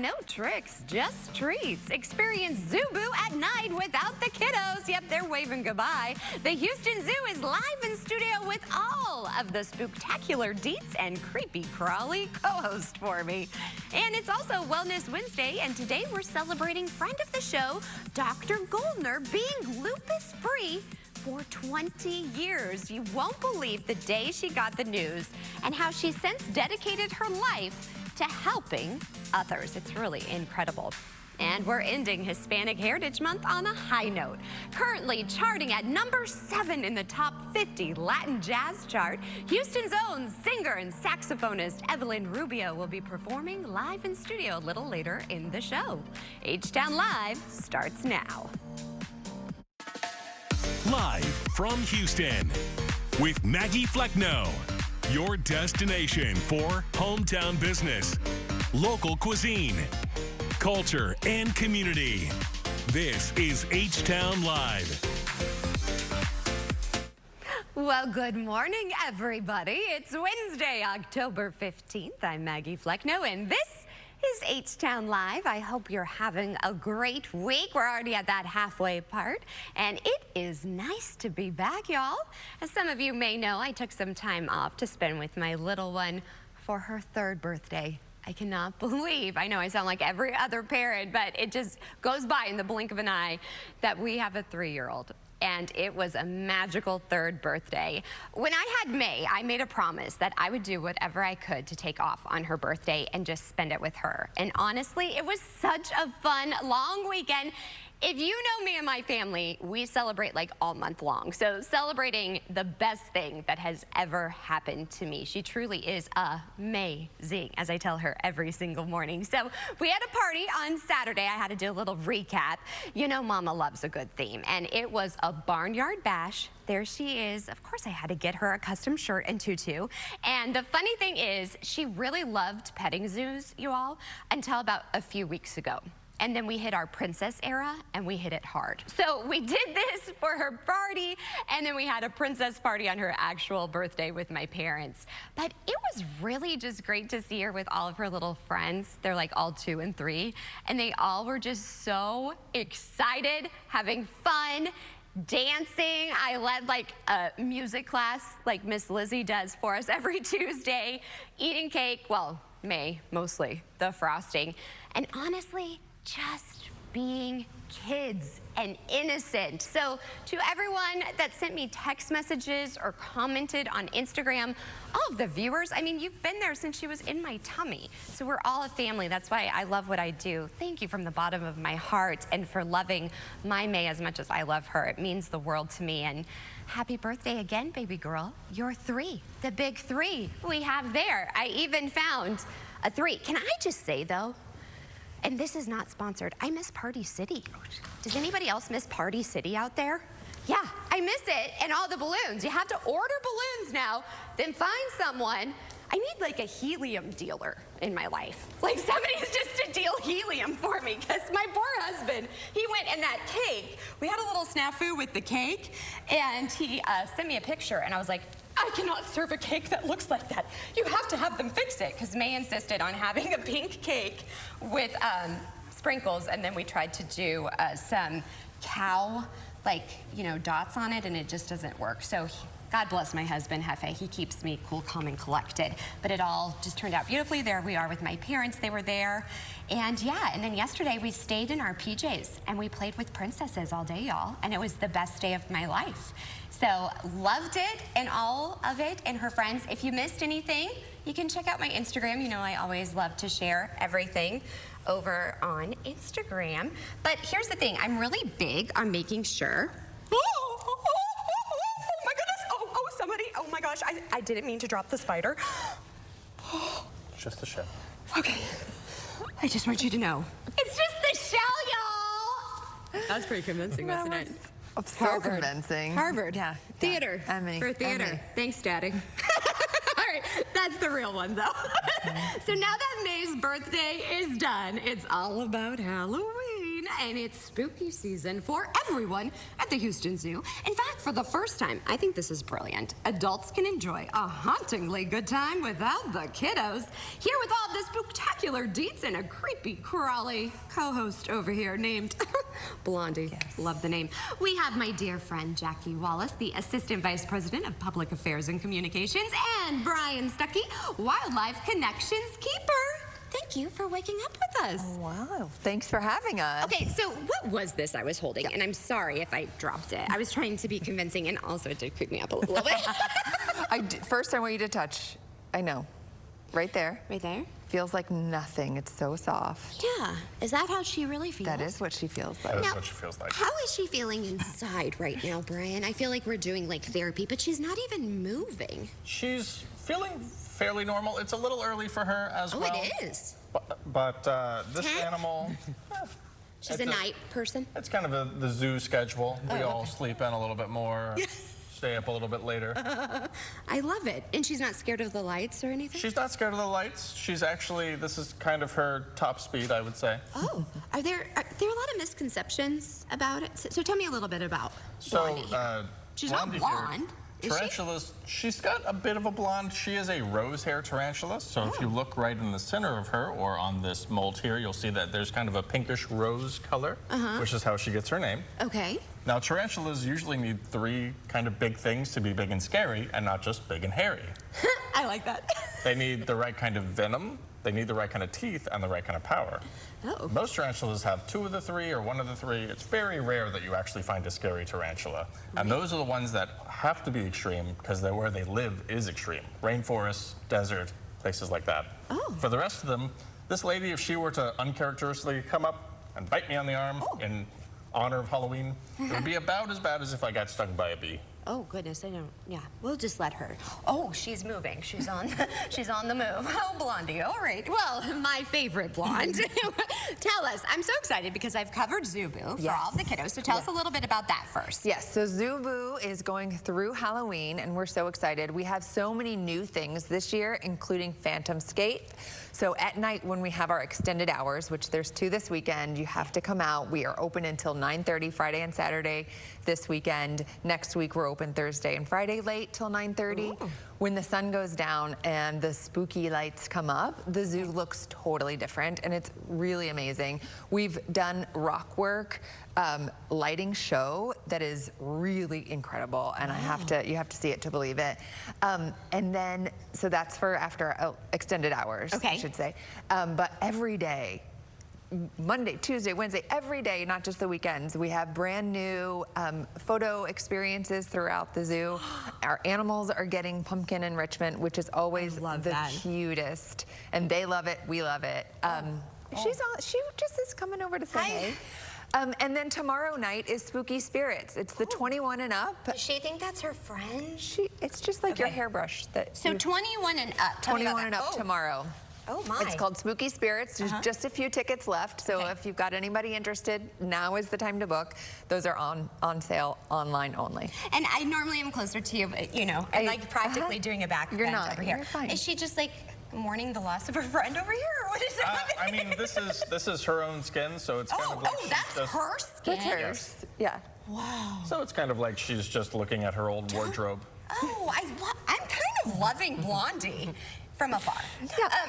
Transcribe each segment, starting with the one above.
no tricks, just treats. Experience Zoo-Boo at night without the kiddos. Yep, they're waving goodbye. The Houston Zoo is live in studio with all of the spooktacular deets and creepy crawly co-host for me. And it's also Wellness Wednesday, and today we're celebrating friend of the show, Dr. Goldner, being lupus-free for 20 years. You won't believe the day she got the news and how she's since dedicated her life to helping others. It's really incredible. And we're ending Hispanic Heritage Month on a high note. Currently charting at number 7 in the top 50 Latin jazz chart, Houston's own singer and saxophonist Evelyn Rubio will be performing live in studio a little later in the show. H-Town Live starts now. Live from Houston with Maggie Flecknoe, your destination for hometown business, local cuisine, culture, and community. This is H-Town Live. Well, good morning, everybody. It's Wednesday, October 15th. I'm Maggie Flecknoe, and this is H-Town Live. I hope you're having a great week. We're already at that halfway part, and it is nice to be back, y'all. As some of you may know, I took some time off to spend with my little one for her 3rd birthday. I cannot believe, I know I sound like every other parent, but it just goes by in the blink of an eye that we have a 3-year-old. And it was a magical 3rd birthday. When I had May, I made a promise that I would do whatever I could to take off on her birthday and just spend it with her. And honestly, it was such a fun, long weekend. If you know me and my family, we celebrate like all month long. So celebrating the best thing that has ever happened to me. She truly is amazing, as I tell her every single morning. So we had a party on Saturday. I had to do a little recap. You know, Mama loves a good theme, and it was a barnyard bash. There she is. Of course, I had to get her a custom shirt and tutu. And the funny thing is, she really loved petting zoos, you all, until about a few weeks ago. And then we hit our princess era, and we hit it hard. So we did this for her party, and then we had a princess party on her actual birthday with my parents. But it was really just great to see her with all of her little friends. They're like all 2 and 3, and they all were just so excited, having fun, dancing. I led like a music class like Miss Lizzie does for us every Tuesday, eating cake, well, May mostly, the frosting, and honestly, just being kids and innocent. So to everyone that sent me text messages or commented on Instagram, all of the viewers, I mean, you've been there since she was in my tummy. So we're all a family. That's why I love what I do. Thank you from the bottom of my heart, and for loving my May as much as I love her. It means the world to me. And happy birthday again, baby girl. You're 3, the big 3 we have there. I even found a 3. Can I just say though, and this is not sponsored, I miss Party City. Does anybody else miss Party City out there? Yeah, I miss it, and all the balloons. You have to order balloons now, then find someone. I need like a helium dealer in my life. Like somebody's just to deal helium for me, because my poor husband, he went in that cake. We had a little snafu with the cake, and he sent me a picture, and I was like, I cannot serve a cake that looks like that. You have to have them fix it, because May insisted on having a pink cake with sprinkles, and then we tried to do some cow, like, you know, dots on it, and it just doesn't work. So God bless my husband, Hefe. He keeps me cool, calm, and collected. But it all just turned out beautifully. There we are with my parents. They were there. And yeah, and then yesterday we stayed in our PJs, and we played with princesses all day, y'all. And it was the best day of my life. So loved it, and all of it, and her friends. If you missed anything, you can check out my Instagram. You know I always love to share everything over on Instagram. But here's the thing. I'm really big on making sure. Oh my goodness. Oh, somebody. Oh my gosh. I didn't mean to drop the spider. Just the shell. Okay. I just want you to know. It's just the shell, y'all. That was pretty convincing, wasn't it? So convincing. Harvard. Yeah. Theater. Emmy. For theater. Emmy. Thanks, Daddy. All right, that's the real one, though. So now that May's birthday is done, it's all about Halloween. and it's spooky season for everyone at the Houston Zoo. In fact, for the first time, I think this is brilliant. Adults can enjoy a hauntingly good time without the kiddos. Here with all the spooktacular deets and a creepy, crawly co-host over here named Blondie. Yes. Love the name. We have my dear friend Jackie Wallace, the Assistant Vice President of Public Affairs and Communications, and Brian Stuckey, Wildlife Connections Keeper. Thank you for waking up with us. Oh, wow. Thanks for having us. Okay, so what was this I was holding? And I'm sorry if I dropped it. I was trying to be convincing, and also it did creep me up a little bit. First, I want you to touch. I know. Right there. Right there? Feels like nothing. It's so soft. Yeah. Is that how she really feels? That is what she feels like. That is what she feels like. How is she feeling inside right now, Brian? I feel like we're doing like therapy, but she's not even moving. She's feeling fairly normal. It's a little early for her as well. Oh, it is. But this animal... She's a night person? It's kind of the zoo schedule. We all sleep in a little bit more, stay up a little bit later. I love it. And she's not scared of the lights or anything? She's not scared of the lights. She's actually, this is kind of her top speed, I would say. Oh, are there a lot of misconceptions about it? So tell me a little bit about Blondie. She's not blonde. Tarantulas, she's got a bit of a blonde. She is a rose hair tarantula. So if you look right in the center of her or on this mold here, you'll see that there's kind of a pinkish rose color, which is how she gets her name. Okay. Now, tarantulas usually need three kind of big things to be big and scary and not just big and hairy. I like that. They need the right kind of venom, they need the right kind of teeth, and the right kind of power. Oh. Most tarantulas have two of the three or one of the three. It's very rare that you actually find a scary tarantula. And those are the ones that have to be extreme because where they live is extreme. Rainforests, desert, places like that. Oh. For the rest of them, this lady, if she were to uncharacteristically come up and bite me on the arm in honor of Halloween, it would be about as bad as if I got stung by a bee. Oh goodness, I don't. Yeah, we'll just let her. Oh, she's moving. She's on. She's on the move. Oh, Blondie. All right. Well, my favorite blonde. Tell us. I'm so excited because I've covered Zubu for all the kiddos. So tell us a little bit about that first. Yes, so Zubu is going through Halloween, and we're so excited. We have so many new things this year, including Phantom Skate. So at night when we have our extended hours, which there's 2 this weekend, you have to come out. We are open until 9:30 Friday and Saturday this weekend. Next week we're open Thursday and Friday late till 9:30. When the sun goes down and the spooky lights come up, the zoo looks totally different, and it's really amazing. We've done rock work, lighting show that is really incredible, and you have to see it to believe it. And then, so that's for after extended hours, I should say. But every day, Monday, Tuesday, Wednesday, every day, not just the weekends, we have brand new photo experiences throughout the zoo. Our animals are getting pumpkin enrichment, which is always the cutest, and they love it, we love it. She just is coming over to say hey. And then tomorrow night is Spooky Spirits. It's the 21 and up. Does she think that's her friend? It's just like your hairbrush. So 21 and up. 21 and up tomorrow. Oh my. It's called Spooky Spirits. There's just a few tickets left, so if you've got anybody interested, now is the time to book. Those are on sale online only. And I normally am closer to you, but you know, I'm like practically doing a back bend over here. You're fine. Is she just like mourning the loss of her friend over here, or what is it? I mean, this is her own skin, so it's kind of like that's her skin. That's hers. Yeah. Wow. So it's kind of like she's just looking at her old wardrobe. Oh, I'm kind of loving Blondie. From afar.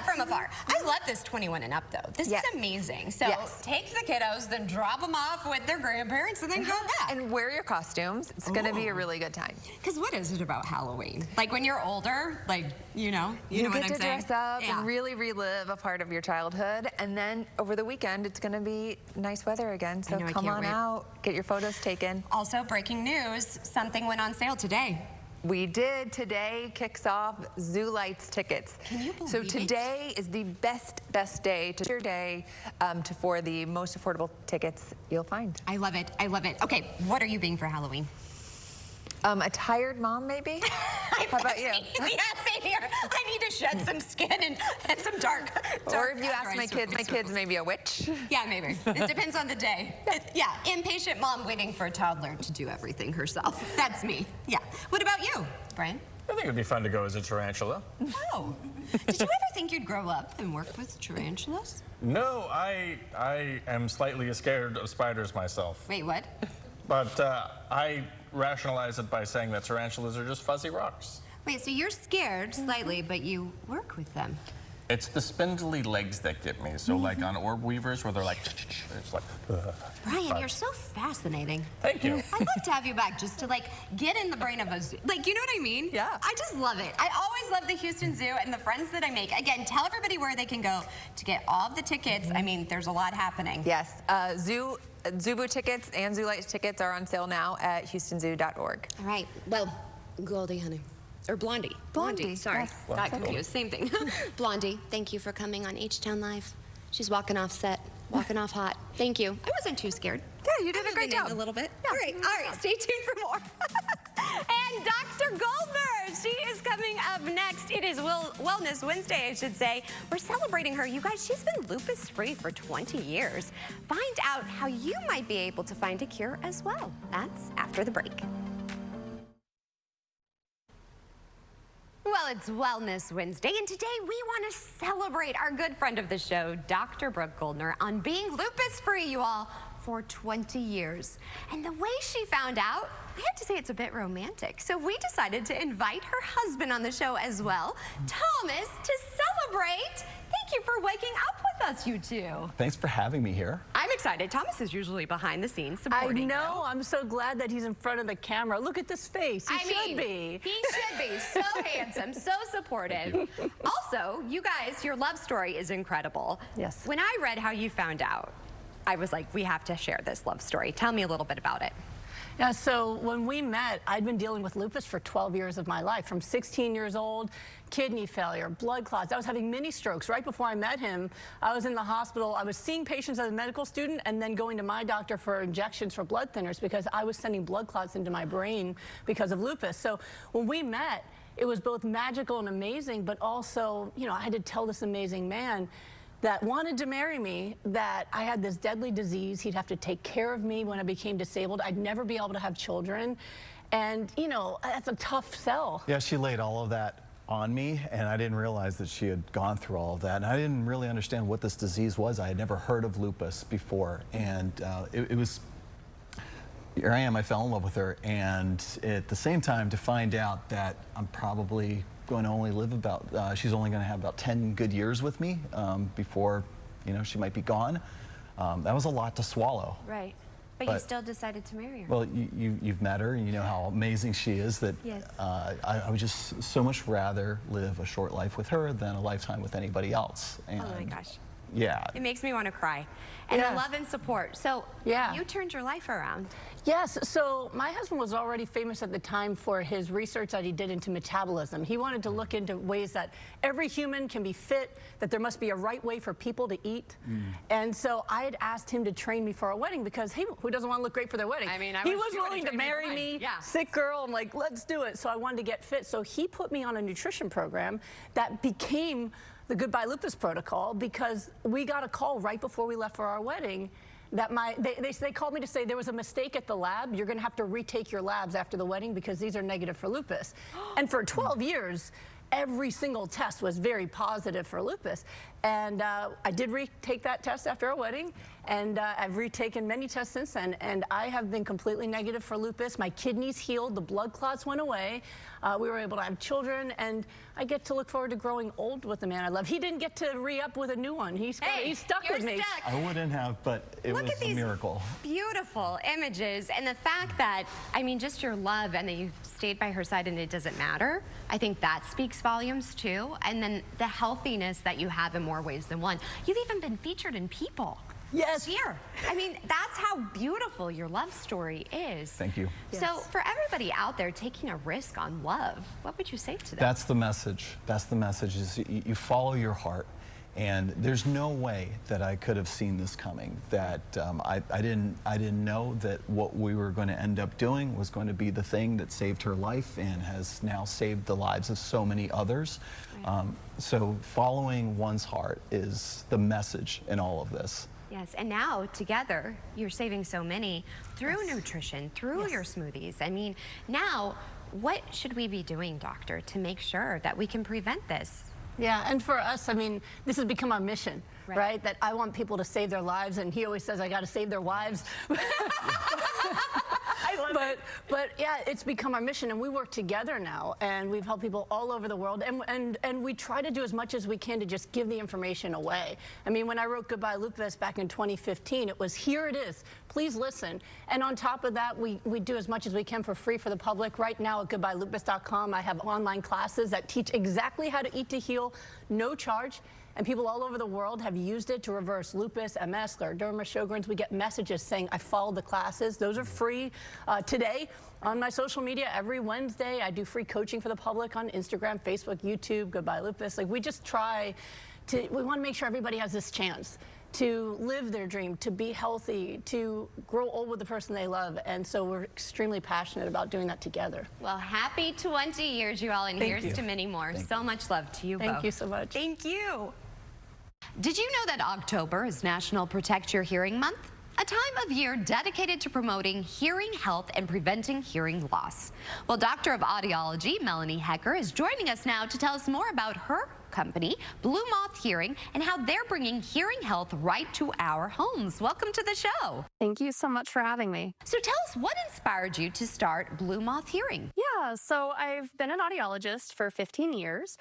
From afar. I love this 21 and up, though. This is amazing. So take the kiddos, then drop them off with their grandparents, and then go back. And wear your costumes. It's going to be a really good time. Because what is it about Halloween? Like when you're older, like, you know what I'm saying? You get to dress up and really relive a part of your childhood. And then over the weekend, it's going to be nice weather again. So come on out, get your photos taken. Also, breaking news, something went on sale today. We did. Today kicks off Zoo Lights tickets. Can you believe So today is the best day to your day for the most affordable tickets you'll find. I love it. I love it. Okay, what are you being for Halloween? A tired mom, maybe? How about you? Yeah, same here. I need to shed some skin and some dark or if you ask my kids, maybe a witch. Yeah, maybe. It depends on the day. Yeah, impatient mom waiting for a toddler to do everything herself. That's me. Yeah. What about you, Brian? I think it'd be fun to go as a tarantula. Oh. Did you ever think you'd grow up and work with tarantulas? No, I am slightly scared of spiders myself. Wait, what? But I rationalize it by saying that tarantulas are just fuzzy rocks. Wait, so you're scared slightly, but you work with them. It's the spindly legs that get me. So like on orb weavers where they're like, it's like, Brian, you're so fascinating. Thank you. I'd love to have you back just to like get in the brain of a zoo. Like, you know what I mean? Yeah. I just love it. I always love the Houston Zoo and the friends that I make. Again, tell everybody where they can go to get all of the tickets. I mean, there's a lot happening. Yes, Zubu tickets and Zoo Lights tickets are on sale now at houstonzoo.org. All right. Well, Goldie, honey. Or Blondie. Blondie, Sorry. yes. Got confused. Same thing. Blondie, thank you for coming on H-Town Live. She's walking off set, walking off hot. Thank you. I wasn't too scared. Yeah, you did a great Moving in job. a little bit. Yeah. All right. Stay tuned for more. And Dr. Goldberg, she is coming up next. It is Wellness Wednesday, I should say. We're celebrating her. You guys, she's been lupus-free for 20 years. Find out how you might be able to find a cure as well. That's after the break. Well, it's Wellness Wednesday, and today we want to celebrate our good friend of the show, Dr. Brooke Goldner, on being lupus-free, you all, for 20 years. And the way she found out, I have to say it's a bit romantic. So we decided to invite her husband on the show as well, Thomas, to celebrate. Thank you for waking up with us, you two. Thanks for having me here. I'm excited. Thomas is usually behind the scenes I supporting know. you. I'm so glad that he's in front of the camera. Look at this face. He should be. He should be. So handsome, so supportive. Also, you guys, your love story is incredible. Yes. When I read how you found out, I was like, we have to share this love story. Tell me a little bit about it. Yeah, so when we met, I'd been dealing with lupus for 12 years of my life, from 16 years old, kidney failure, blood clots. I was having mini strokes right before I met him. I was in the hospital. I was seeing patients as a medical student and then going to my doctor for injections for blood thinners because I was sending blood clots into my brain because of lupus. So when we met, it was both magical and amazing, but also, you know, I had to tell this amazing man that wanted to marry me that I had this deadly disease. He'd have to take care of me when I became disabled. I'd never be able to have children. And, you know, that's a tough sell. Yeah, she laid all of that on me, and I didn't realize that she had gone through all of that. And I didn't really understand what this disease was. I had never heard of lupus before. And it was, here I am, I fell in love with her. And at the same time, to find out that I'm probably going to only live about, she's only going to have about 10 good years with me before, you know, she might be gone. That was a lot to swallow. Right. But you still decided to marry her. Well, you've met her, and you know how amazing she is. That Yes. I would just so much rather live a short life with her than a lifetime with anybody else. And Oh my gosh. Yeah. It makes me want to cry. And Yeah. the love and support. So Yeah. you turned your life around. Yes, so my husband was already famous at the time for his research that he did into metabolism. He wanted to look into ways that every human can be fit, that there must be a right way for people to eat. And so I had asked him to train me for our wedding because, hey, who doesn't want to look great for their wedding? I mean, I he wish was you would've willing to trained me for marry mine. me, Yeah. sick girl. I'm like, let's do it. So I wanted to get fit. So he put me on a nutrition program that became the Goodbye Lupus Protocol because we got a call right before we left for our wedding that they called me to say there was a mistake at the lab. You're going to have to retake your labs after the wedding because these are negative for lupus. And for 12 years, every single test was very positive for lupus. And I did retake that test after our wedding, and I've retaken many tests since then, and I have been completely negative for lupus. My kidneys healed, the blood clots went away. We were able to have children, and I get to look forward to growing old with the man I love. He didn't get to re-up with a new one. He's stuck you're with me. stuck. I wouldn't have, but it Look was at a these miracle. beautiful images and the fact that, I mean, just your love and that you stayed by her side and it doesn't matter. I think that speaks volumes too. And then the healthiness that you have in more ways than one. You've even been featured in People. Yes. This year. I mean, that's how beautiful your love story is. Thank you. So for everybody out there taking a risk on love, what would you say to them? That's the message. That's the message is you follow your heart. And there's no way that I could have seen this coming. That I didn't know that what we were going to end up doing was going to be the thing that saved her life and has now saved the lives of so many others. Right. So following one's heart is the message in all of this. Yes, and now together you're saving so many through nutrition, through your smoothies. I mean, now what should we be doing, doctor, to make sure that we can prevent this? Yeah, and for us, I mean, this has become our mission, right? That I want people to save their lives, and he always says, I got to save their wives. But yeah, it's become our mission, and we work together now, and we've helped people all over the world, and we try to do as much as we can to just give the information away. I mean, when I wrote Goodbye Lupus back in 2015, it was, here it is, please listen. And on top of that, we do as much as we can for free for the public. Right now at goodbyelupus.com, I have online classes that teach exactly how to eat to heal, no charge. And people all over the world have used it to reverse lupus, MS, scleroderma, Sjogren's. We get messages saying, I followed the classes. Those are free today on my social media. Every Wednesday, I do free coaching for the public on Instagram, Facebook, YouTube, Goodbye Lupus. Like, we just try to, we want to make sure everybody has this chance to live their dream, to be healthy, to grow old with the person they love. And so we're extremely passionate about doing that together. Well, happy 20 years, you all, and here's to many more. So much love to you both. Thank you so much. Thank you. Did you know that October is National Protect Your Hearing Month? A time of year dedicated to promoting hearing health and preventing hearing loss. Well, Doctor of Audiology Melanie Hecker is joining us now to tell us more about her company, Blue Moth Hearing, and how they're bringing hearing health right to our homes. Welcome to the show. Thank you so much for having me. So tell us, what inspired you to start Blue Moth Hearing? Yeah, so I've been an audiologist for 15 years,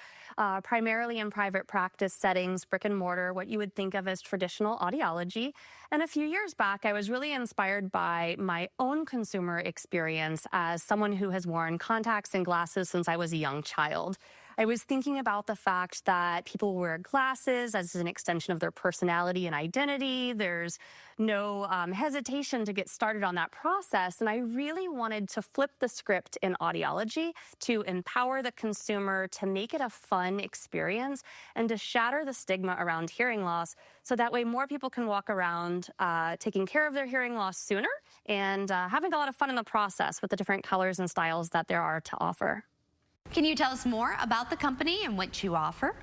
primarily in private practice settings, brick and mortar, what you would think of as traditional audiology. And a few years back, I was really inspired by my own consumer experience as someone who has worn contacts and glasses since I was a young child. I was thinking about the fact that people wear glasses as an extension of their personality and identity. There's no hesitation to get started on that process. And I really wanted to flip the script in audiology to empower the consumer, to make it a fun experience, and to shatter the stigma around hearing loss. So that way more people can walk around taking care of their hearing loss sooner and having a lot of fun in the process with the different colors and styles that there are to offer. Can you tell us more about the company and what you offer?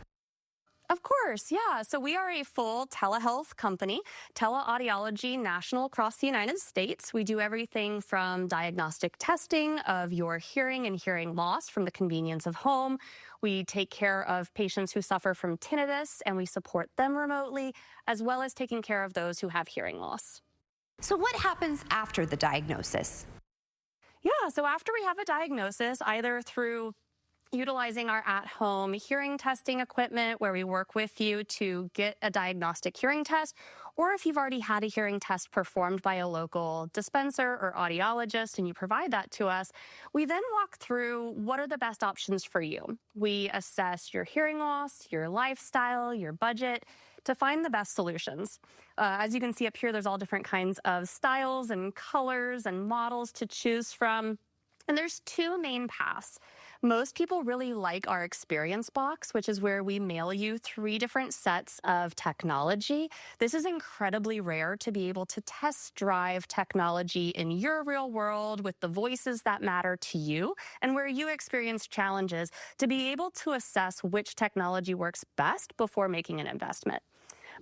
Of course, yeah. So we are a full telehealth company, teleaudiology national across the United States. We do everything from diagnostic testing of your hearing and hearing loss from the convenience of home. We take care of patients who suffer from tinnitus, and we support them remotely, as well as taking care of those who have hearing loss. So what happens after the diagnosis? Yeah, so after we have a diagnosis, either through utilizing our at-home hearing testing equipment where we work with you to get a diagnostic hearing test, or if you've already had a hearing test performed by a local dispenser or audiologist and you provide that to us, we then walk through what are the best options for you. We assess your hearing loss, your lifestyle, your budget, to find the best solutions. As you can see up here, there's all different kinds of styles and colors and models to choose from. And there's two main paths. Most people really like our experience box, which is where we mail you 3 different sets of technology. This is incredibly rare to be able to test drive technology in your real world with the voices that matter to you and where you experience challenges, to be able to assess which technology works best before making an investment.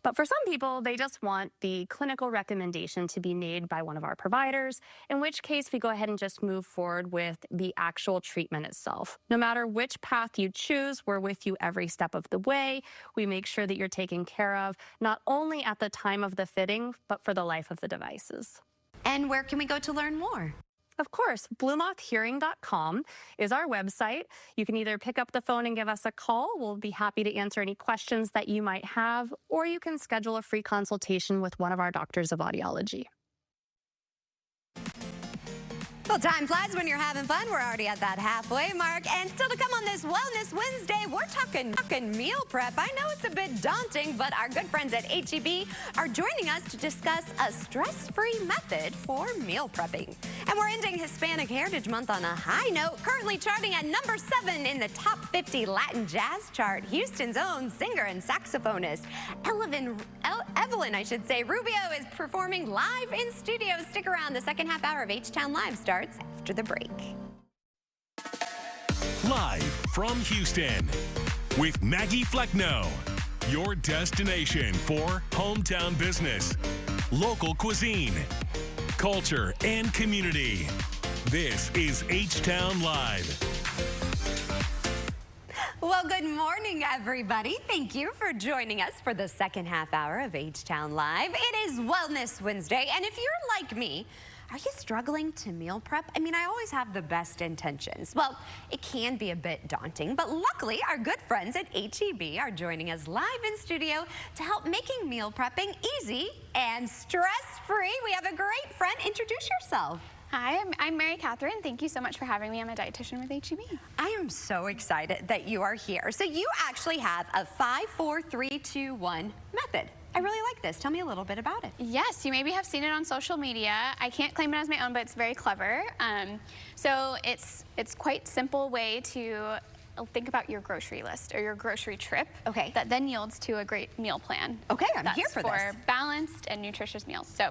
But for some people, they just want the clinical recommendation to be made by one of our providers, in which case we go ahead and just move forward with the actual treatment itself. No matter which path you choose, we're with you every step of the way. We make sure that you're taken care of, not only at the time of the fitting, but for the life of the devices. And where can we go to learn more? Of course, BlueMothHearing.com is our website. You can either pick up the phone and give us a call. We'll be happy to answer any questions that you might have, or you can schedule a free consultation with one of our doctors of audiology. Well, time flies when you're having fun. We're already at that halfway mark. And still to come on this Wellness Wednesday, we're talking meal prep. I know it's a bit daunting, but our good friends at H-E-B are joining us to discuss a stress-free method for meal prepping. And we're ending Hispanic Heritage Month on a high note, currently charting at number 7 in the top 50 Latin jazz chart. Houston's own singer and saxophonist, Evelyn Rubio is performing live in studio. Stick around. The second half hour of H-Town Live starts after the break. Live from Houston with Maggie Flecknoe, your destination for hometown business, local cuisine, culture, and community. This is H-Town Live. Well, good morning, everybody. Thank you for joining us for the second half hour of H-Town Live. It is Wellness Wednesday, and if you're like me, are you struggling to meal prep? I mean, I always have the best intentions. Well, it can be a bit daunting, but luckily our good friends at H-E-B are joining us live in studio to help making meal prepping easy and stress-free. We have a great friend. Introduce yourself. Hi, I'm Mary Catherine. Thank you so much for having me. I'm a dietitian with H-E-B. I am so excited that you are here. So you actually have a 5-4-3-2-1 method. I really like this. Tell me a little bit about it. Yes, you maybe have seen it on social media. I can't claim it as my own, but it's very clever. So it's quite simple way to think about your grocery list or your grocery trip. Okay. That then yields to a great meal plan. Okay, I'm here for this. For balanced and nutritious meals. So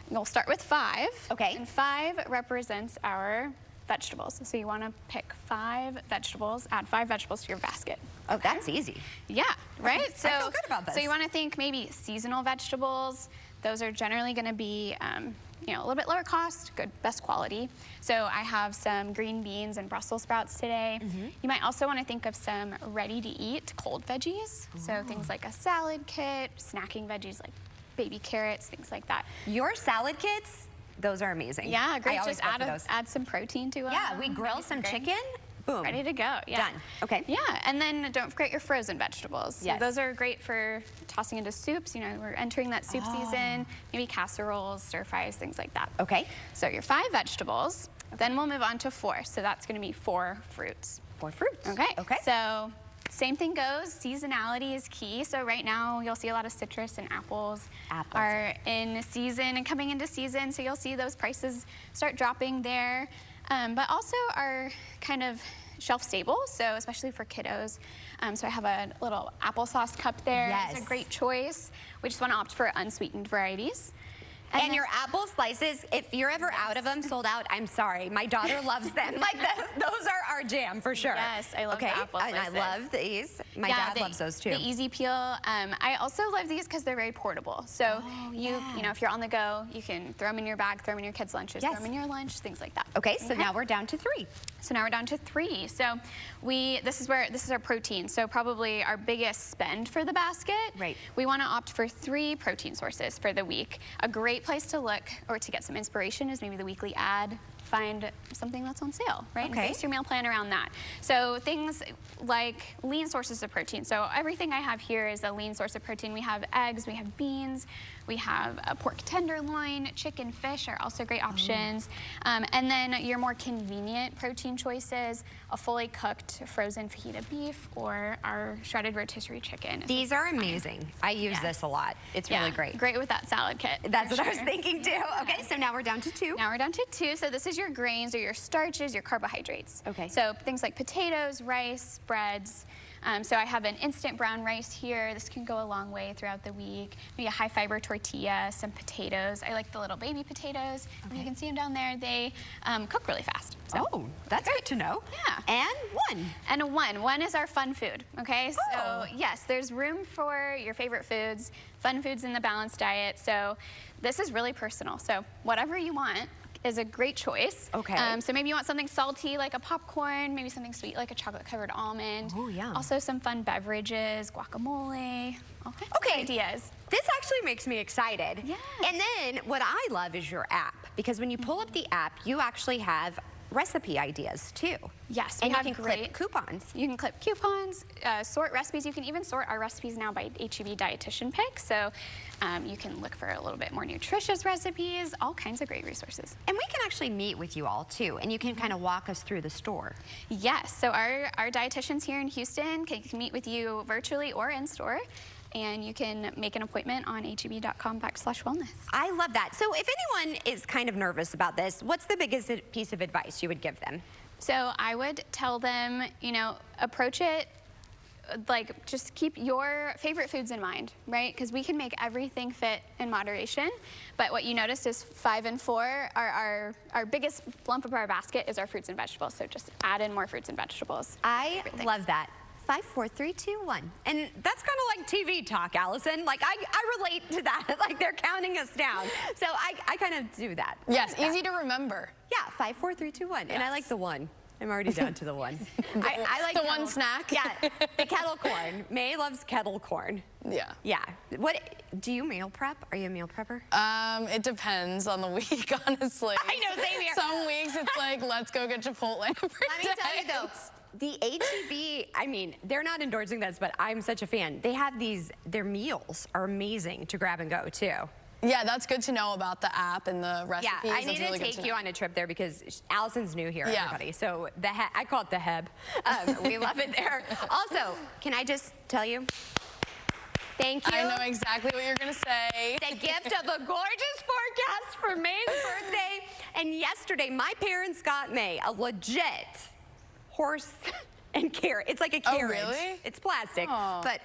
we'll start with 5. Okay. And 5 represents our vegetables. So you want to pick 5 vegetables, add 5 vegetables to your basket. Oh, that's easy. Yeah, right? Okay, I feel good about this. So you want to think maybe seasonal vegetables. Those are generally going to be a little bit lower cost, good, best quality. So I have some green beans and Brussels sprouts today. You might also want to think of some ready-to-eat cold veggies. So things like a salad kit, snacking veggies like baby carrots, things like that. Your salad kits, those are amazing. Yeah, great. I always Just go for those. add some protein to them. Yeah, we grill some chicken. Boom. Ready to go. Yeah. Done. Okay. Yeah, and then don't forget your frozen vegetables. Yes. Those are great for tossing into soups. You know, we're entering that soup season. Maybe casseroles, stir fries, things like that. Okay. So your 5 vegetables. Then we'll move on to 4. So that's going to be 4 fruits. 4 fruits. Okay. Okay. So same thing goes. Seasonality is key. So right now you'll see a lot of citrus and apples are in season and coming into season. So you'll see those prices start dropping there. But also are kind of shelf stable, so especially for kiddos. So I have a little applesauce cup there. Yes. It's a great choice. We just want to opt for unsweetened varieties. And your apple slices, if you're ever out of them, sold out, I'm sorry. My daughter loves them. Like, those are our jam, for sure. Yes, I love the apple and I slices. love these. My dad loves those, too. The easy peel. I also love these because they're very portable. So you know, if you're on the go, you can throw them in your bag, throw them in your kids' lunches, throw them in your lunch, things like that. Okay, so now we're down to 3. So now we're down to 3. So this is our protein. So probably our biggest spend for the basket. Right. We want to opt for 3 protein sources for the week. A great place to look or to get some inspiration is maybe the weekly ad. Find something that's on sale, right? Okay. And base your meal plan around that. So things like lean sources of protein. So everything I have here is a lean source of protein. We have eggs, we have beans, we have a pork tenderloin, chicken, fish are also great options. And then your more convenient protein choices, a fully cooked frozen fajita beef or our shredded rotisserie chicken. These are amazing. I use this a lot. It's really great. Great with that salad kit. That's what I was thinking, too. Okay, so now we're down to 2. Now we're down to 2. So this is your grains or your starches, your carbohydrates. Okay. So things like potatoes, rice, breads. So I have an instant brown rice here. This can go a long way throughout the week. Maybe a high fiber tortilla, some potatoes. I like the little baby potatoes. And you can see them down there. They cook really fast. So. Oh, that's good to know. Yeah. And 1. And a 1. 1 is our fun food, okay? So yes, there's room for your favorite foods, fun foods in the balanced diet. So this is really personal. So whatever you want is a great choice. Okay. So maybe you want something salty like a popcorn, maybe something sweet like a chocolate-covered almond. Oh, yum. Also some fun beverages, guacamole, all kinds of ideas. This actually makes me excited. Yeah. And then what I love is your app, because when you pull up the app, you actually have recipe ideas too. Yes, and we you have can great clip coupons. You can clip coupons, sort recipes. You can even sort our recipes now by H-E-B dietitian pick. So you can look for a little bit more nutritious recipes, all kinds of great resources. And we can actually meet with you all too, and you can kind of walk us through the store. Yes, so our dietitians here in Houston can meet with you virtually or in store. And you can make an appointment on heb.com/wellness. I love that. So if anyone is kind of nervous about this, what's the biggest piece of advice you would give them? So I would tell them, you know, approach it like just keep your favorite foods in mind, right? Because we can make everything fit in moderation. But what you noticed is 5 and 4 are our biggest lump of our basket is our fruits and vegetables. So just add in more fruits and vegetables. I love that. 5, 4, 3, 2, 1. And that's kind of like TV talk, Allison. Like, I relate to that. Like, they're counting us down. So I kind of do that. Yes, easy to remember. Yeah, 5, 4, 3, 2, 1. Yes. And I like the 1. I'm already down to the 1. I like the one snack. Yeah, the kettle corn. May loves kettle corn. Yeah. Yeah. What do you meal prep? Are you a meal prepper? It depends on the week, honestly. I know, same here. Some weeks it's like, let's go get Chipotle every day. Let me tell you though, the H-E-B, I mean, they're not endorsing this, but I'm such a fan. They have their meals are amazing to grab and go too. Yeah, that's good to know about the app and the recipes. Yeah, I need really to take you on a trip there because Allison's new here, everybody. So I call it the Heb. We love it there. Also, can I just tell you? Thank you. I know exactly what you're going to say. The gift of a gorgeous forecast for May's birthday. And yesterday, my parents got May a legit horse and carriage. It's like a carriage. Oh, really? It's plastic, Aww. but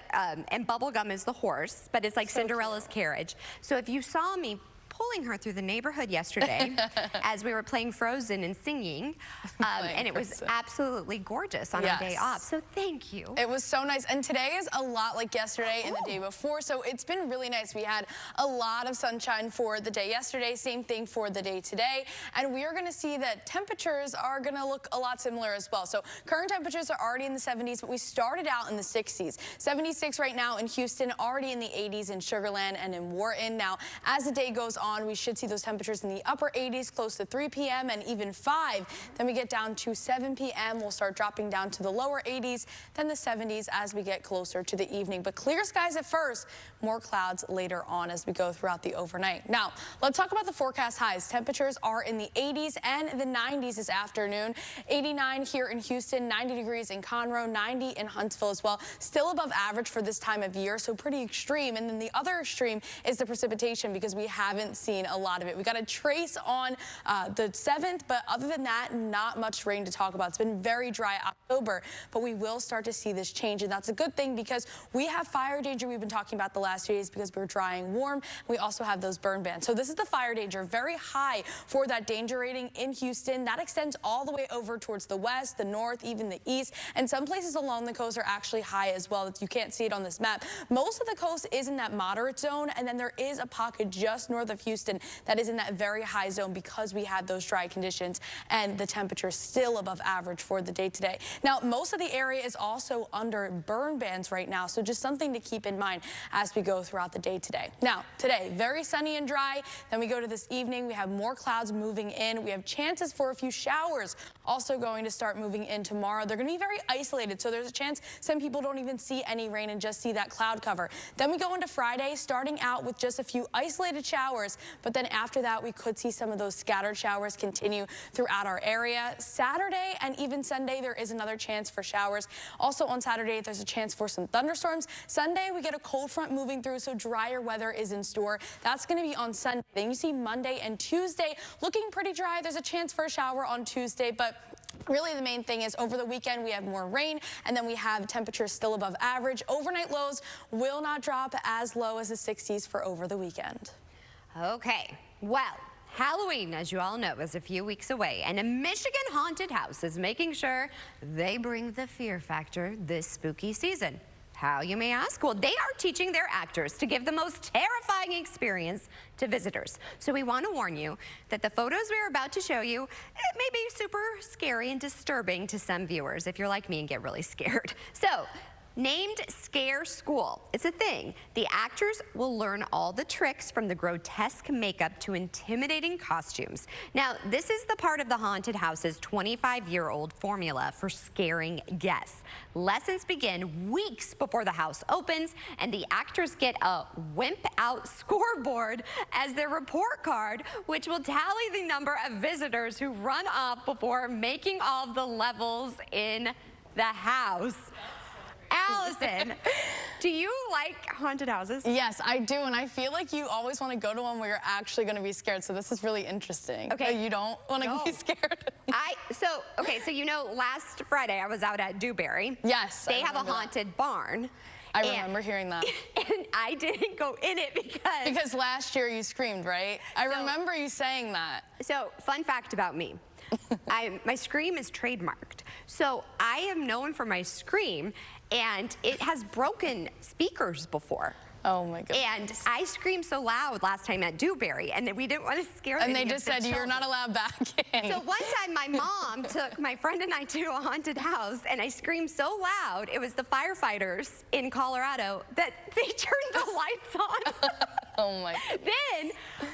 and bubblegum is the horse, but it's like So Cinderella's cute. carriage. So if you saw me pulling her through the neighborhood yesterday as we were playing Frozen and singing, and it was absolutely gorgeous on our day off. So thank you. It was so nice. And today is a lot like yesterday and the day before. So it's been really nice. We had a lot of sunshine for the day yesterday. Same thing for the day today. And we are going to see that temperatures are going to look a lot similar as well. So current temperatures are already in the 70s, but we started out in the 60s. 76 right now in Houston, already in the 80s in Sugar Land and in Wharton. Now, as the day goes on, we should see those temperatures in the upper 80s close to 3 p.m. and even 5. Then we get down to 7 p.m. We'll start dropping down to the lower 80s, then the 70s as we get closer to the evening. But clear skies at first, more clouds later on as we go throughout the overnight. Now, let's talk about the forecast highs. Temperatures are in the 80s and the 90s this afternoon. 89 here in Houston, 90 degrees in Conroe, 90 in Huntsville as well. Still above average for this time of year, so pretty extreme. And then the other extreme is the precipitation because we haven't seen a lot of it. We got a trace on the 7th, but other than that, not much rain to talk about. It's been very dry October, but we will start to see this change, and that's a good thing because we have fire danger we've been talking about the last few days because we're dry and warm. We also have those burn bans. So this is the fire danger, very high for that danger rating in Houston. That extends all the way over towards the west, the north, even the east, and some places along the coast are actually high as well. You can't see it on this map. Most of the coast is in that moderate zone, and then there is a pocket just north of Houston that is in that very high zone because we have those dry conditions and the temperature still above average for the day today. Now, most of the area is also under burn bans right now, so just something to keep in mind as we go throughout the day today. Now, today, very sunny and dry. Then we go to this evening. We have more clouds moving in. We have chances for a few showers also going to start moving in tomorrow. They're going to be very isolated, so there's a chance some people don't even see any rain and just see that cloud cover. Then we go into Friday, starting out with just a few isolated showers, but then after that, we could see some of those scattered showers continue throughout our area. Saturday and even Sunday, there is another chance for showers. Also on Saturday, there's a chance for some thunderstorms. Sunday, we get a cold front moving through, so drier weather is in store. That's going to be on Sunday. Then you see Monday and Tuesday looking pretty dry. There's a chance for a shower on Tuesday, but really the main thing is over the weekend we have more rain, and then we have temperatures still above average. Overnight lows will not drop as low as the 60s for over the weekend. Okay, well, Halloween, as you all know, is a few weeks away, and a Michigan haunted house is making sure they bring the fear factor this spooky season. How, you may ask? Well, they are teaching their actors to give the most terrifying experience to visitors. So we want to warn you that the photos we're about to show you, it may be super scary and disturbing to some viewers if you're like me and get really scared. So, named Scare School. It's a thing. The actors will learn all the tricks from the grotesque makeup to intimidating costumes. Now, this is the part of the haunted house's 25-year-old formula for scaring guests. Lessons begin weeks before the house opens, and the actors get a wimp-out scoreboard as their report card, which will tally the number of visitors who run off before making all of the levels in the house. Allison, do you like haunted houses? Yes, I do, and I feel like you always want to go to one where you're actually going to be scared, so this is really interesting. Okay. You don't want to be scared? So you know, last Friday I was out at Dewberry. Yes, They have a haunted barn. I remember hearing that. And I didn't go in it because last year you screamed, right? I remember you saying that. So, fun fact about me. My scream is trademarked. So I am known for my scream, and it has broken speakers before. Oh my goodness. And I screamed so loud last time at Dewberry, and we didn't want to scare them. And they just said, you're not allowed back in. So one time my mom took my friend and I to a haunted house, and I screamed so loud, it was the firefighters in Colorado, that they turned the lights on. Oh my goodness. Then,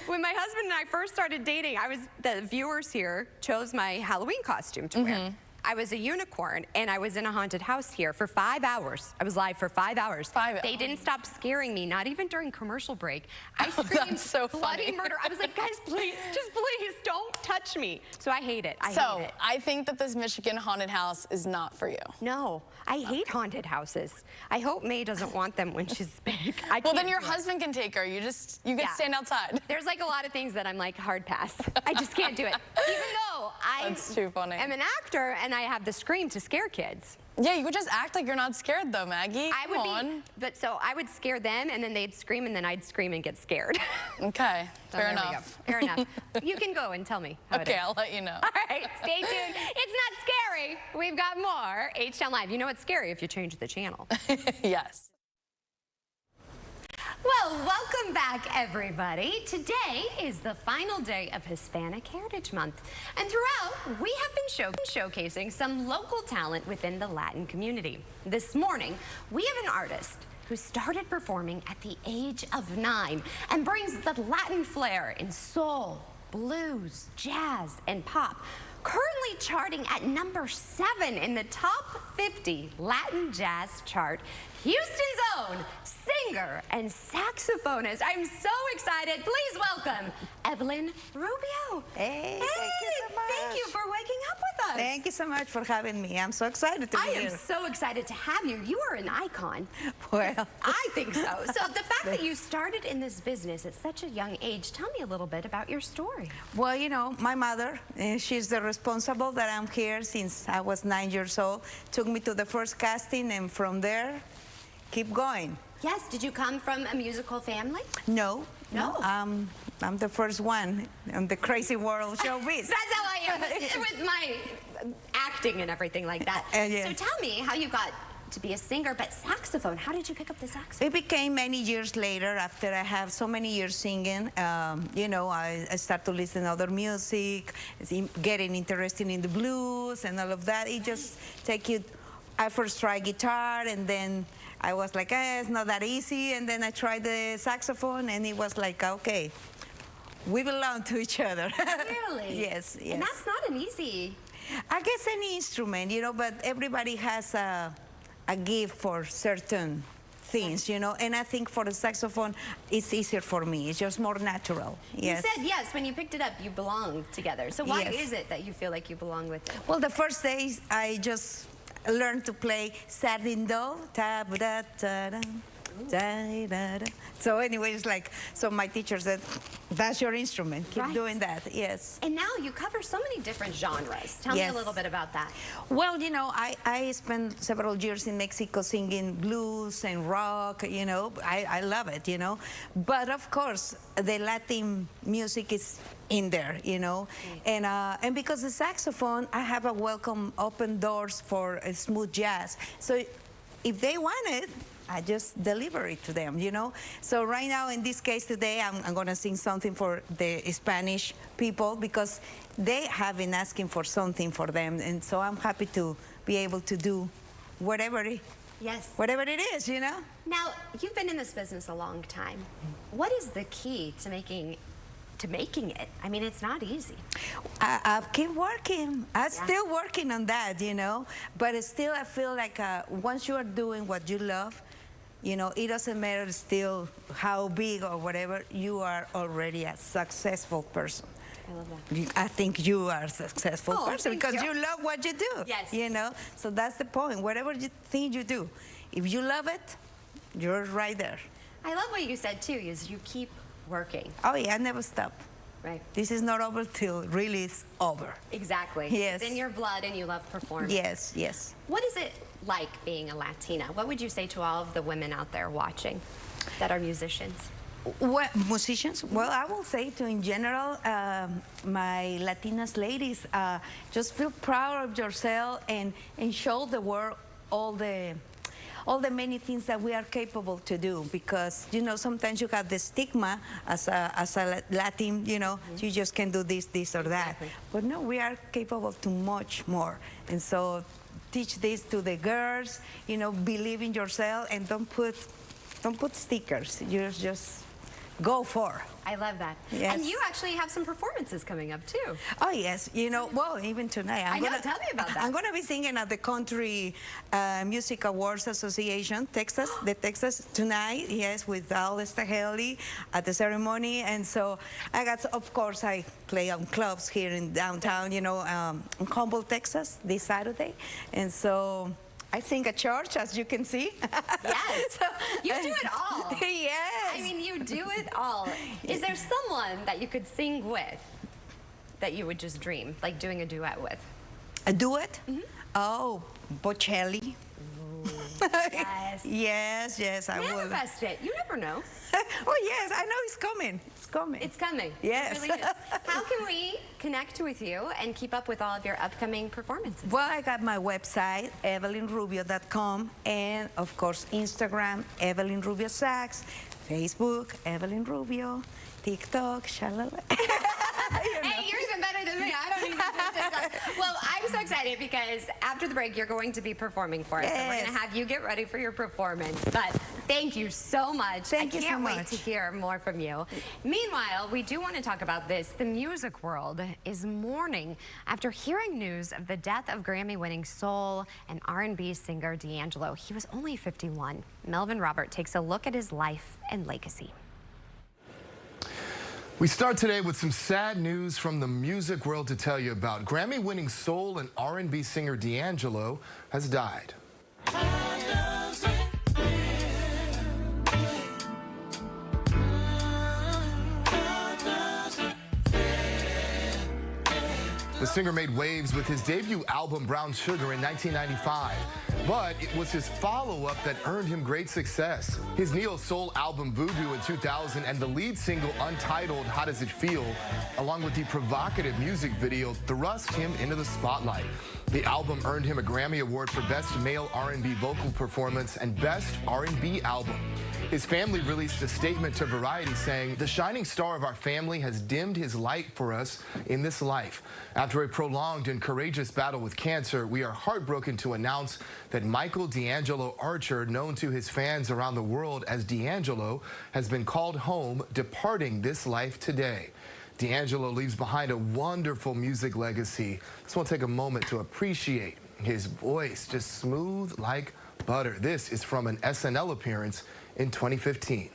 when my husband and I first started dating, the viewers here chose my Halloween costume to wear. I was a unicorn, and I was in a haunted house here for 5 hours. I was live for 5 hours. They didn't stop scaring me, not even during commercial break. I screamed That's so bloody funny. murder. I was like, guys, please, just please don't touch me. So I hate it. I hate it. I think that this Michigan haunted house is not for you. No, I hate haunted houses. I hope May doesn't want them when she's big. Well, then your husband can take her. You can stand outside. There's like a lot of things that I'm like, hard pass. I just can't do it. Even though That's too funny. I'm an actor and I have the scream to scare kids. Yeah, you would just act like you're not scared though, Maggie. Come on. But so I would scare them, and then they'd scream, and then I'd scream and get scared. Okay, So fair there we enough. go. Fair enough. You can go and tell me how it is. Okay, I'll let you know. All right, stay tuned. It's not scary. We've got more H-Town Live. You know it's scary if you change the channel. Yes. Well, welcome back, everybody. Today is the final day of Hispanic Heritage Month. And throughout, we have been showcasing some local talent within the Latin community. This morning, we have an artist who started performing at the age of 9 and brings the Latin flair in soul, blues, jazz, and pop. Currently charting at number 7 in the top 50 Latin jazz chart, Houston's own singer and saxophonist. I'm so excited. Please welcome Evelyn Rubio. Hey, thank you so much. Thank you for waking up with us. Thank you so much for having me. I'm so excited to be I here. am so excited to have you. You are an icon. Well, I think so. So the fact that you started in this business at such a young age, tell me a little bit about your story. well, you know, my mother, she's the responsible that I'm here since I was 9 years old. Took me to the first casting, and from there, keep going. Yes, did you come from a musical family? No. No? I'm the first one in the crazy world of showbiz. That's how I am with my acting and everything like that. Yeah. So tell me how you got to be a singer, but saxophone. How did you pick up the saxophone? It became many years later after I have so many years singing. You know, I start to listen to other music, getting interested in the blues and all of that. It just take you. I first tried guitar, and then I was like, it's not that easy. And then I tried the saxophone, and it was like, okay, we belong to each other. Really? Yes, yes. And that's not an easy. I guess any instrument, you know, but everybody has a gift for certain things, you know, and I think for the saxophone, it's easier for me. It's just more natural. Yes. You said yes, when you picked it up, you belonged together. So why Yes. is it that you feel like you belong with it? Well, the first days, I just learned to play sardine do, ta da da da da da da. So anyway, it's like, so my teacher said, that's your instrument. Keep Right. doing that. Yes. And now you cover so many different genres. Tell me Yes. a little bit about that. Well, you know, I spent several years in Mexico singing blues and rock, you know. I love it, you know. But of course, the Latin music is in there, you know. And because the saxophone, I have a welcome open doors for smooth jazz. So if they want it, I just deliver it to them, you know. So right now, in this case today, I'm going to sing something for the Spanish people because they have been asking for something for them. And so I'm happy to be able to do whatever it is, you know. Now, you've been in this business a long time. What is the key to making it? I mean, it's not easy. I keep working. I'm still working on that, you know. But still, I feel like once you are doing what you love, you know, it doesn't matter still how big or whatever, you are already a successful person. I love that. I think you are a successful person thank because you. you love what you do. Yes. You know, so that's the point. Whatever thing you do, if you love it, you're right there. I love what you said, too, is you keep working. Oh, yeah, I never stop. Right. This is not over till really it's over. Exactly. Yes. It's in your blood and you love performing. Yes, yes. What is it like being a Latina? What would you say to all of the women out there watching that are musicians? Well, musicians? Well, I will say to in general, my Latinas ladies, just feel proud of yourself and show the world all the all the many things that we are capable to do, because, you know, sometimes you have the stigma as a Latin, you know, you just can do this or that. But no, we are capable to much more. And so teach this to the girls, you know, believe in yourself, and don't put stickers. You just go for. I love that. Yes. And you actually have some performances coming up too. Oh yes, you know, well, even tonight. Tell me about that. I'm gonna be singing at the Country Music Awards Association, Texas, tonight, yes, with Al Staheli at the ceremony. And so I got, of course, I play on clubs here in downtown, you know, in Humboldt, Texas, this Saturday. And so I sing at church, as you can see. Yes, you do it all. Yes. I mean, you do it all. Is there someone that you could sing with that you would just dream, like doing a duet with? A duet? Oh, Bocelli. Yes. Yes, I will. Manifest it. You never know. Oh, yes, I know it's coming. It's coming. It's coming. Yes. It really is. How can we connect with you and keep up with all of your upcoming performances? Well, I got my website, EvelynRubio.com, and, of course, Instagram, Evelyn Rubio Sax, Facebook, Evelyn Rubio, TikTok, shalala. Hey, you're even better than me. I don't even do TikTok. Well, I'm so excited because after the break, you're going to be performing for us. Yes. So we're going to have you get ready for your performance. But thank you so much. Thank you so I can't wait much. to hear more from you. Meanwhile, we do want to talk about this. The music world is mourning after hearing news of the death of Grammy-winning soul and R&B singer D'Angelo. He was only 51. Melvin Robert takes a look at his life and legacy. We start today with some sad news from the music world to tell you about. Grammy-winning soul and R&B singer D'Angelo has died. The singer made waves with his debut album Brown Sugar in 1995, but it was his follow-up that earned him great success. His neo-soul album Voodoo in 2000 and the lead single Untitled How Does It Feel, along with the provocative music video, thrust him into the spotlight. The album earned him a Grammy Award for Best Male R&B Vocal Performance and Best R&B Album. His family released a statement to Variety saying, "The shining star of our family has dimmed his light for us in this life. After a prolonged and courageous battle with cancer, we are heartbroken to announce that Michael D'Angelo Archer, known to his fans around the world as D'Angelo, has been called home, departing this life today." D'Angelo leaves behind a wonderful music legacy. Just want to take a moment to appreciate his voice, just smooth like butter. This is from an SNL appearance in 2015.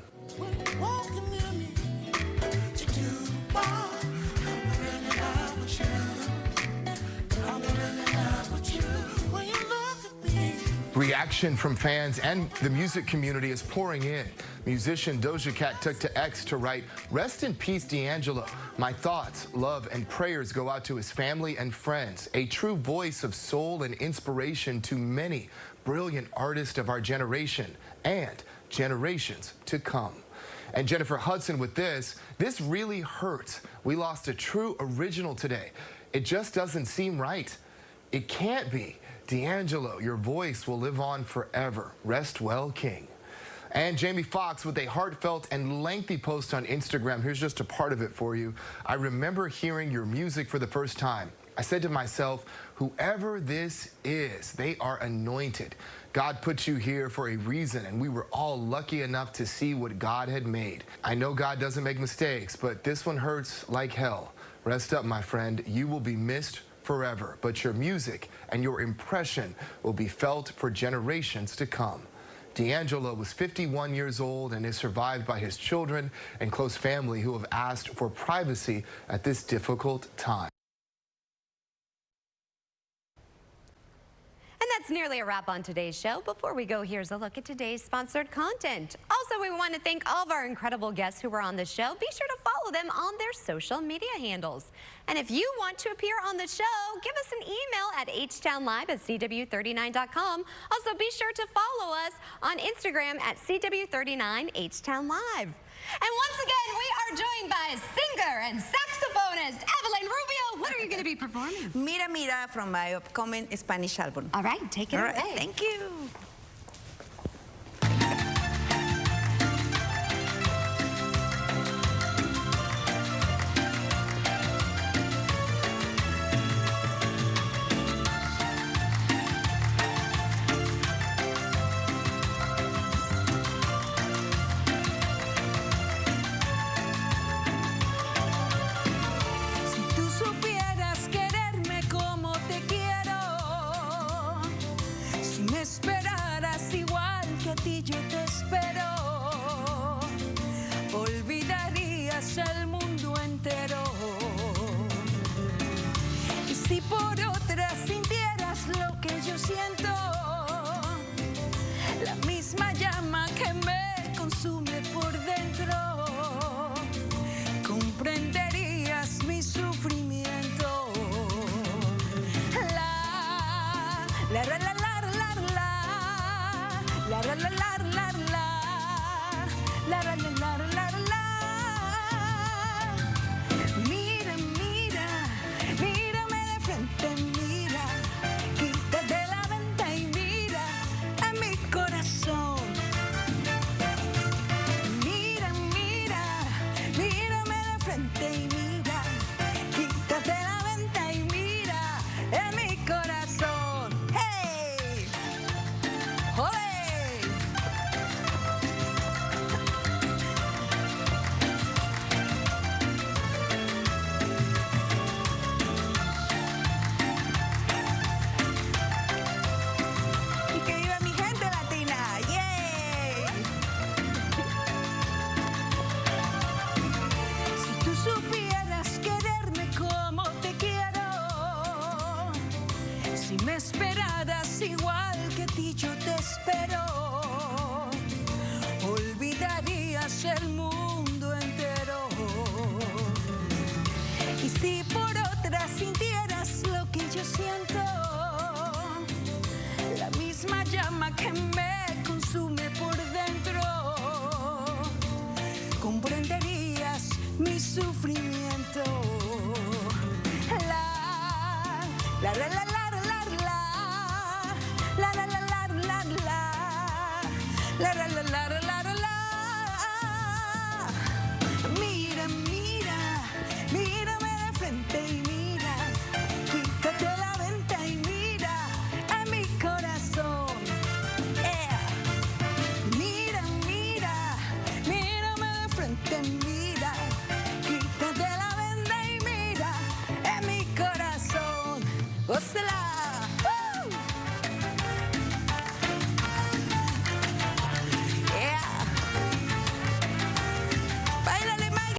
Reaction from fans and the music community is pouring in. Musician Doja Cat took to X to write, "Rest in peace, D'Angelo. My thoughts, love, and prayers go out to his family and friends. A true voice of soul and inspiration to many brilliant artists of our generation and generations to come." And Jennifer Hudson with this really hurts. We lost a true original today. It just doesn't seem right. It can't be. D'Angelo, your voice will live on forever. Rest well, King. And Jamie Foxx with a heartfelt and lengthy post on Instagram. Here's just a part of it for you. "I remember hearing your music for the first time. I said to myself, whoever this is, they are anointed. God put you here for a reason, and we were all lucky enough to see what God had made. I know God doesn't make mistakes, but this one hurts like hell. Rest up, my friend. You will be missed forever, but your music and your impression will be felt for generations to come." D'Angelo was 51 years old and is survived by his children and close family who have asked for privacy at this difficult time. And that's nearly a wrap on today's show. Before we go, here's a look at today's sponsored content. Also, we want to thank all of our incredible guests who were on the show. Be sure to follow them on their social media handles. And if you want to appear on the show, give us an email at htownlive@cw39.com. Also, be sure to follow us on Instagram at CW39HTownLive. And once again, we are joined by singer and saxophonist Evelyn Rubio. What are you going to be performing? Mira Mira from my upcoming Spanish album. All right, take it All away. right, thank you. frente y mira, quítate la venta y mira en mi corazón. ¡Hey! ¡Ole! Y que viva mi gente latina. ¡Yay! Si tú supieras quererme como te quiero, si me esperaras igual que a ti yo te espero, olvidarías el mundo entero. Y si por otra sintieras lo que yo siento, la misma llama que me consume por dentro, comprenderías mi sufrimiento. La la la la la la la la la la la la la la la la la